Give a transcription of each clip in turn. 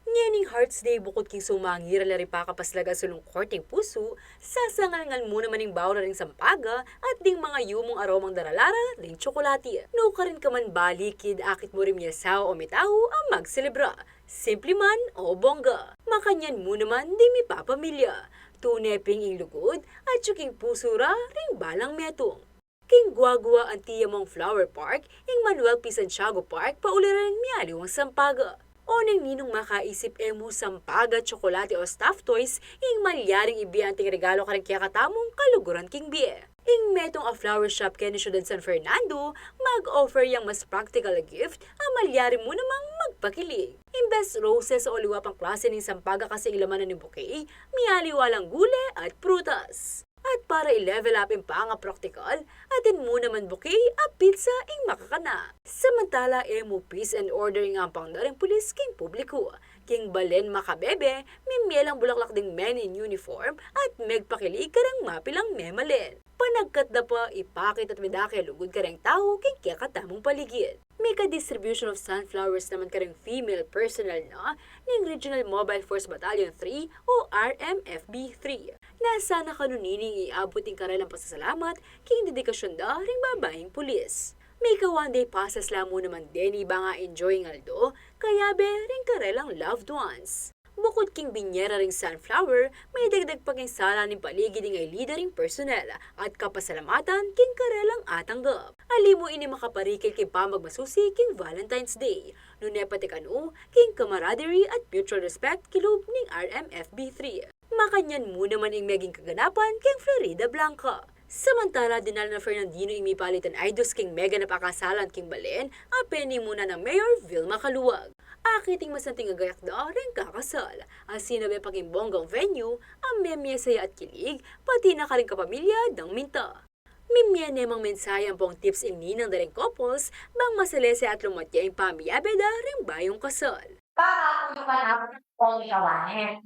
Nganing Hearts Day bukod king sumangira la rin pakapaslaga sulong korting puso, sasangalngal mo naman ing bawra ring sampaga at ding mga yumong aromang daralara ring tsokolati. No ka rin ka man balikid akit mo rin yasaw o mitaw ang magselebra. Simple man o bongga. Makanyan mo naman di mi papamilya. Tuneping ing lugod at tsuking pusura ring balang metong. King Guagua ang tiya mong Flower Park, ing Manuel P. Santiago Park, pauliran miyaliwang sampaga. O nang ninong makaisip emo sampaga, tsokolate o stuffed toys, ing malyaring ibiyanting regalo ka rin kaya katamong kaluguran king bie. Ing metong a flower shop kaya ni Ciudad San Fernando, mag-offer yang mas practical a gift, ang malyari mo namang magpakilig. Imbes roses o liwa pang klase ng sampaga kasi ilamanan ng bouquet, miyaliwalang gule at prutas. At para i-level up yung panga practical, atin mo naman bouquet at pizza ing makakana. Samantala, emo peace and order ang pangdaring pulis king publiko. King Balen makabebe, mimielang bulaklak ding men in uniform at megpakilig karang mapilang memalen. Panagkat na pa ipakit at medake lugod karang tao king kaya katamong paligid. May ka-distribution of sunflowers naman karang female personnel na ng Regional Mobile Force Battalion 3 o RMFB 3. Nasa na kanunining iabot ng karalang pasasalamat king dedikasyon da ring babaeng pulis. May ka-one day passes lamo naman din iba nga enjoying aldo, kaya be ring karelang loved ones. Bukod king binyera ring sunflower, may dagdag pa king sala ng paligid ng ay leadering personnel at kapasalamatan king karelang atanggap. Alimo ini makaparikil king pamagmasusi king Valentine's Day. Nunepatik anu, king camaraderie at mutual respect kilub ning RMFB 3. Makanyan mo naman ang meging kaganapan king Florida Blanca. Samantala, dinala na Fernandino imipalitan Aidos king mega napakasalan king Balen, apeni muna ng Mayor Vilma Kaluwag. Akiting mas nating agayak da rin kakasal. As sinabi paging bonggang venue, ang memye saya at kilig, pati na karing kapamilya dang minta. Mimya nemang mensahe ang pong tips ing ninang daring couples, bang masalese at lumatya ang pamiyabe da rin bayong kasal. Para kung panahon kong gawain.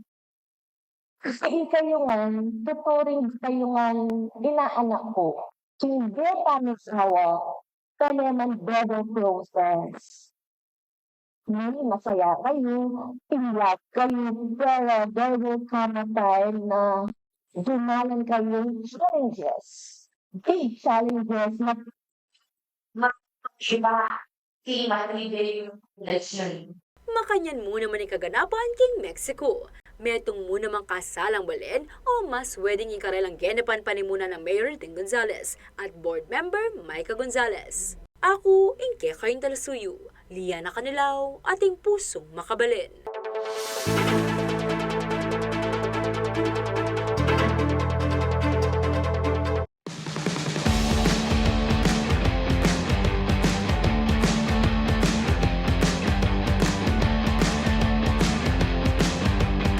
Kasi kayo nga, totoo rin kayo nga inaanak ko. Hindi kami sawa, kami man better process. Ngayon, masaya kayo, iyak kayo, pero there will come a time na dumalan kayo challenges. Big challenges na Iba, kimatibay yung lesson. Makanyan mo naman ang kaganapan king Mexico. Metong mo namang kasalang Balen o mas wedding ikarelang genepan panimuna ng Mayor Ding Gonzales at Board Member Micah Gonzales. Ako, Inke Kain Talasuyo, Liana Kanilaw, ating pusong makabalin.